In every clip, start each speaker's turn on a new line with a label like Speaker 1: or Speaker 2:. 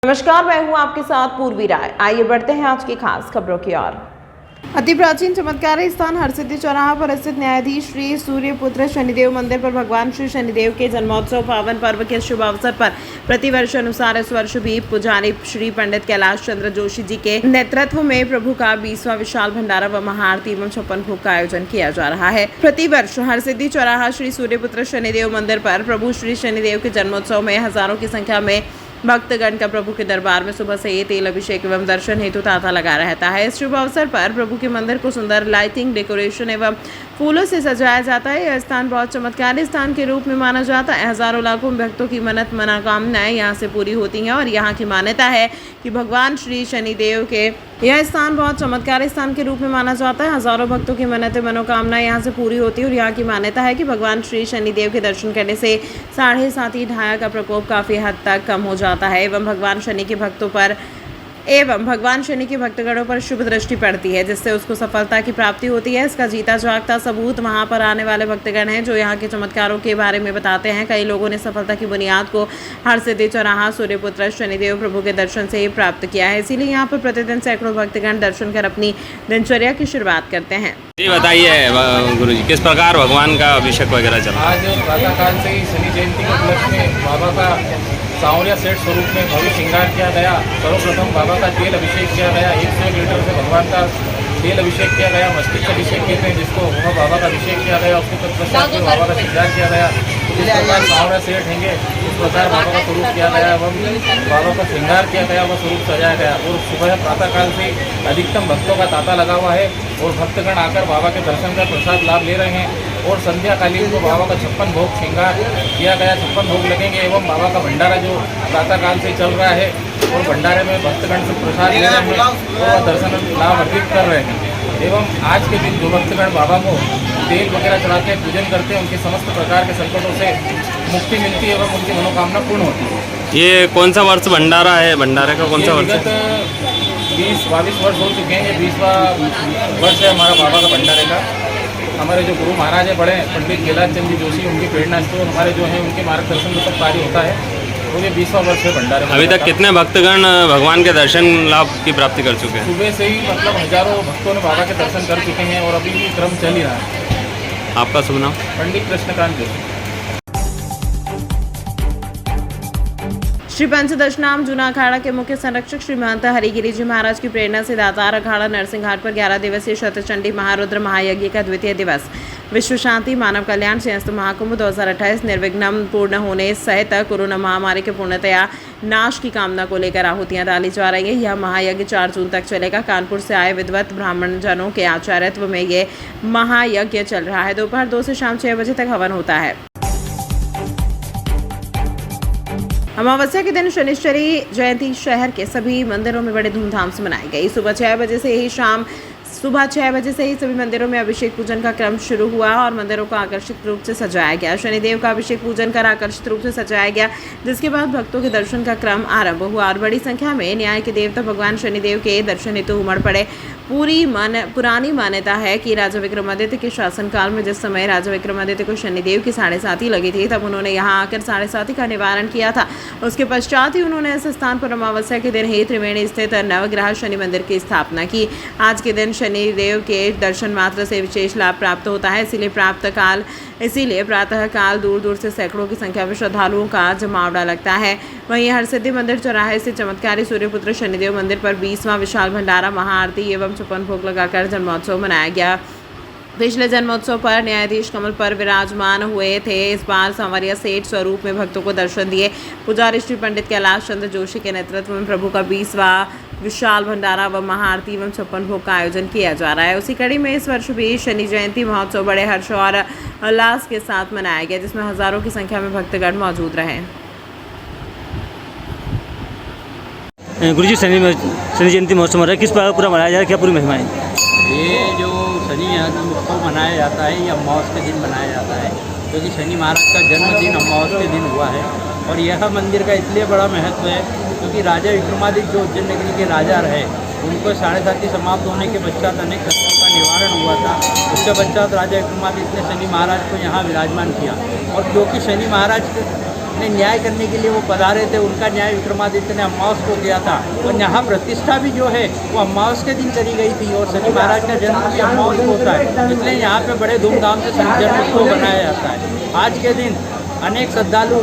Speaker 1: नमस्कार, मैं हूं आपके साथ पूर्वी राय। आइए बढ़ते हैं आज की खास खबरों की ओर। अति प्राचीन चमत्कारी स्थान हरसिद्धि चौराहा पर स्थित न्यायाधीश श्री सूर्यपुत्र शनिदेव मंदिर पर भगवान श्री शनिदेव के जन्मोत्सव पावन पर्व के शुभ अवसर पर प्रतिवर्ष अनुसार इस वर्ष भी पुजारी श्री पंडित कैलाश चंद्र जोशी जी के नेतृत्व में प्रभु का 20वां विशाल भंडारा व महाआरती एवं 56 भोग का आयोजन किया जा रहा है। प्रतिवर्ष हरसिद्धि चौराहा श्री सूर्यपुत्र शनिदेव मंदिर पर प्रभु श्री शनिदेव के जन्मोत्सव में हजारों की संख्या में भक्तगण का प्रभु के दरबार में सुबह से ही तेल अभिषेक एवं दर्शन हेतु तांता लगा रहता है। इस शुभ अवसर पर प्रभु के मंदिर को सुंदर लाइटिंग, डेकोरेशन एवं फूलों से सजाया जाता है। यह स्थान बहुत चमत्कारी स्थान के रूप में माना जाता है। हजारों लाखों भक्तों की मन्नत मनोकामनाएं यहाँ से पूरी होती हैं और यहाँ की मान्यता है कि भगवान श्री शनिदेव के यह स्थान बहुत चमत्कारी स्थान के रूप में माना जाता है। हजारों भक्तों की मन्नतें मनोकामनाएं यहाँ से पूरी होती है और यहाँ की मान्यता है कि भगवान श्री शनिदेव के दर्शन करने से 7.5 ढाया का प्रकोप काफी हद तक कम हो जाता है एवं भगवान शनि के भक्तगणों पर शुभ दृष्टि पड़ती है, जिससे उसको सफलता की प्राप्ति होती है। इसका जीता जागता सबूत वहां पर आने वाले भक्तगण हैं जो यहाँ के चमत्कारों के बारे में बताते हैं। कई लोगों ने सफलता की बुनियाद को हरसिद्धि चौराहा सूर्यपुत्र शनिदेव प्रभु के दर्शन से ही प्राप्त किया है। इसीलिए यहाँ पर प्रतिदिन सैकड़ों भक्तगण दर्शन कर अपनी दिनचर्या की शुरुआत करते हैं।
Speaker 2: जी बताइए गुरु जी, किस प्रकार भगवान का अभिषेक वगैरह चला?
Speaker 3: आज प्रातःकाल से ही शनि जयंती के उपलक्ष्य में बाबा का सांवरिया सेठ स्वरूप में भव्य श्रृंगार किया गया। सर्वप्रथम बाबा का तेल अभिषेक किया गया। 101 लीटर से भगवान का तेल अभिषेक किया गया। मस्तिष्क अभिषेक कहते हैं जिसको, वह बाबा का अभिषेक किया गया। उसके तत्पश्चात बाबा का श्रृंगार किया गया। जिस प्रकार सांवरिया सेठ हैंगे उस प्रकार बाबा का स्वरूप किया गया एवं बाबा का श्रृंगार किया गया, वह स्वरूप सजाया गया। और सुबह प्रातःकाल से अधिकतम भक्तों का तांता लगा हुआ है और भक्तगण आकर बाबा के दर्शन का प्रसाद लाभ ले रहे हैं। और संध्याकालीन को बाबा का 56 भोग श्रृंगार किया गया। 56 भोग लगेंगे एवं बाबा का भंडारा जो प्रातःकाल से चल रहा है और भंडारे में भक्तगण से प्रसाद ले रहे हैं और दर्शन लाभ अर्जित कर रहे हैं। एवं आज के दिन जो भक्तगण बाबा को तेल वगैरह चढ़ाते हैं, पूजन करते हैं, उनके समस्त प्रकार के संकटों से मुक्ति मिलती है एवं उनकी मनोकामना पूर्ण होती है।
Speaker 2: ये कौन सा वर्ष भंडारा है? भंडारे का कौन सा वर्ष?
Speaker 3: विगत 20-22 वर्ष हो चुके हैं। ये 20वां वर्ष है हमारा बाबा का भंडारे का। हमारे जो गुरु महाराज हैं बड़े पंडित कैलाश चंद्र जोशी, उनकी प्रेरणा से हमारे जो हैं उनके मार्गदर्शन में सब कार्य होता है। तो ये 20वां वर्ष है भंडारे।
Speaker 2: अभी तक कितने भक्तगण भगवान के दर्शन लाभ की प्राप्ति कर चुके हैं?
Speaker 3: सुबह से ही मतलब हजारों भक्तों ने बाबा के दर्शन कर चुके हैं और अभी भी क्रम चल ही रहा है।
Speaker 2: आपका शुभ नाम?
Speaker 3: पंडित कृष्णकांत जोशी।
Speaker 1: श्री पंचदशनाम जूना अखाड़ा के मुख्य संरक्षक श्री महंत हरिगिरी जी महाराज की प्रेरणा से दातार अखाड़ा नरसिंह घाट पर 11 दिवसीय शतचंडी महारुद्र महायज्ञ का द्वितीय दिवस विश्व शांति मानव कल्याण संयुक्त महाकुंभ 2028 निर्विघ्न पूर्ण होने सहित कोरोना महामारी के पूर्णतया नाश की कामना को लेकर आहुतियां डाली जा रही है। यह महायज्ञ 4 जून तक चलेगा। कानपुर से आए विद्वत ब्राह्मण जनों के आचार्यत्व में ये महायज्ञ चल रहा है। दोपहर 2 से शाम 6 बजे तक हवन होता है। अमावस्या के दिन शनिश्चरी जयंती शहर के सभी मंदिरों में बड़े धूमधाम से मनाई गई। सुबह 6 बजे से ही सभी मंदिरों में अभिषेक पूजन का क्रम शुरू हुआ और मंदिरों को आकर्षित रूप से सजाया गया। शनिदेव का अभिषेक पूजन कर आकर्षित रूप से सजाया गया, जिसके बाद भक्तों के दर्शन का क्रम आरंभ हुआ और बड़ी संख्या में न्याय के देवता भगवान शनिदेव के दर्शन हेतु उमड़ पड़े। पुरानी मान्यता है कि राजा विक्रमादित्य के शासनकाल में जिस समय राजा विक्रमादित्य को शनिदेव की 7.5 लगी थी, तब उन्होंने यहाँ आकर 7.5 का निवारण किया था। उसके पश्चात ही उन्होंने इस स्थान पर अमावस्या के दिन ही त्रिवेणी स्थित नवग्रह शनि मंदिर की स्थापना की। आज के दिन शनिदेव के दर्शन मात्र से विशेष लाभ प्राप्त होता है। इसीलिए प्रातःकाल दूर दूर से सैकड़ों की संख्या में श्रद्धालुओं का जमावड़ा लगता है। वहीं हरसिद्धि मंदिर चौराहे से चमत्कारी सूर्यपुत्र शनिदेव मंदिर पर 20वां विशाल भंडारा, महाआरती एवं 56 भोग लगाकर जन्मोत्सव मनाया गया। पिछले जन्मोत्सव पर न्यायाधीश कमल पर विराजमान हुए थे। इस बार सांवरिया सेठ स्वरूप में भक्तों को दर्शन दिए। पुजारी श्री पंडित कैलाश चंद्र जोशी के नेतृत्व में प्रभु का 20वां विशाल भंडारा व महाआरती एवं 56 भोग का आयोजन किया जा रहा है। उसी कड़ी में इस वर्ष भी शनि जयंती महोत्सव बड़े हर्ष और उल्लास के साथ मनाया गया, जिसमें हजारों की संख्या में भक्तगण मौजूद रहे।
Speaker 4: गुरुजी, शनि जयंती महोत्सव हो रहा है, किस प्रकार पूरा मनाया जा रहा है, क्या पूरी महिमा है?
Speaker 5: ये जो शनि उत्सव मनाया जाता है, ये अमावस के दिन मनाया जाता है, क्योंकि शनि महाराज का जन्मदिन अमावस के दिन हुआ है। और यह मंदिर का इसलिए बड़ा महत्व है क्योंकि राजा विक्रमादित्य जो उज्जैन नगरी के राजा रहे, उनको 7.5 समाप्त होने के पश्चात अनेक कष्टों का निवारण हुआ था। उसके पश्चात राजा विक्रमादित्य ने शनि महाराज को यहाँ विराजमान किया। और क्योंकि शनि महाराज ने न्याय करने के लिए वो पधारे थे। उनका न्याय विक्रमादित्य ने अमावस को किया था और यहाँ प्रतिष्ठा भी जो है वो अमावस के दिन करी गई थी और शनि महाराज का जन्म भी अमावस को होता है, इसलिए यहाँ पे बड़े धूमधाम से शनि जन्मोत्सव बनाया जाता है। आज के दिन अनेक श्रद्धालु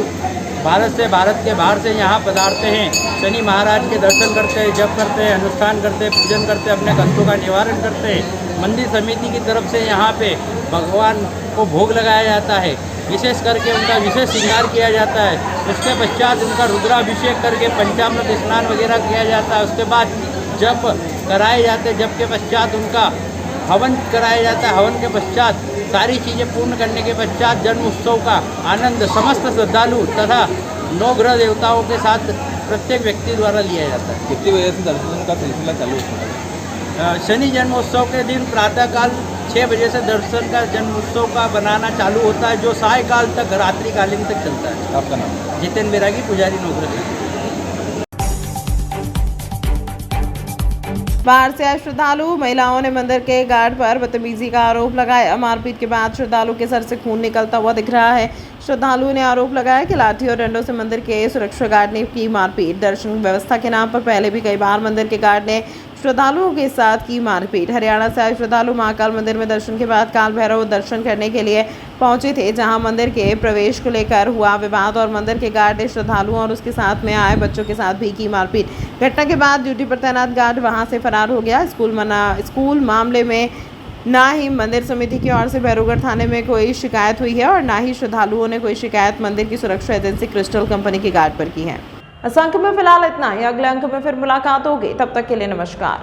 Speaker 5: भारत के बाहर से यहाँ पधारते हैं, शनि महाराज के दर्शन करते हैं, जप करते हैं, अनुष्ठान करते हैं, पूजन करते हैं, अपने कष्टों का निवारण करते हैं। मंदिर समिति की तरफ से यहाँ पे भगवान को भोग लगाया जाता है, विशेष करके उनका विशेष श्रृंगार किया जाता है। उसके पश्चात उनका रुद्राभिषेक करके पंचामृत स्नान वगैरह किया जाता है। उसके बाद जप कराए जाते हैं, जप के पश्चात उनका हवन कराया जाता है। हवन के पश्चात सारी चीज़ें पूर्ण करने के पश्चात जन्म उत्सव का आनंद समस्त श्रद्धालु तथा 9 ग्रह देवताओं के साथ प्रत्येक व्यक्ति द्वारा लिया जाता है।
Speaker 3: कितनी बजे से दर्शन का सिलसिला चालू होता है?
Speaker 5: शनि जन्मोत्सव के दिन प्रातःकाल 6 बजे से दर्शन का जन्मोत्सव का बनाना चालू होता है, जो सायकाल तक रात्रिकालीन तक चलता है।
Speaker 3: आपका नाम?
Speaker 5: जितेंद्र बैरागी, पुजारी 9 ग्रह।
Speaker 1: बाहर से आए श्रद्धालु महिलाओं ने मंदिर के गार्ड पर बदतमीजी का आरोप लगाया। मारपीट के बाद श्रद्धालु के सर से खून निकलता हुआ दिख रहा है। श्रद्धालुओं ने आरोप लगाया कि लाठी और डंडों से मंदिर के सुरक्षा गार्ड ने की मारपीट। दर्शन व्यवस्था के नाम पर पहले भी कई बार मंदिर के गार्ड ने श्रद्धालुओं के साथ की मारपीट। हरियाणा से आए श्रद्धालु महाकाल मंदिर में दर्शन के बाद काल भैरव दर्शन करने के लिए पहुंचे थे, जहां मंदिर के प्रवेश को लेकर हुआ विवाद और मंदिर के गार्ड ने श्रद्धालुओं और उसके साथ में आए बच्चों के साथ भी की मारपीट। घटना के बाद ड्यूटी पर तैनात गार्ड वहां से फरार हो गया। स्कूल मामले में ना ही मंदिर समिति की ओर से भैरवगढ़ थाने में कोई शिकायत हुई है और ना ही श्रद्धालुओं ने कोई शिकायत मंदिर की सुरक्षा एजेंसी क्रिस्टल कंपनी के गार्ड पर की है। इस अंक में फिलहाल इतना ही। अगले अंक में फिर मुलाकात होगी, तब तक के लिए नमस्कार।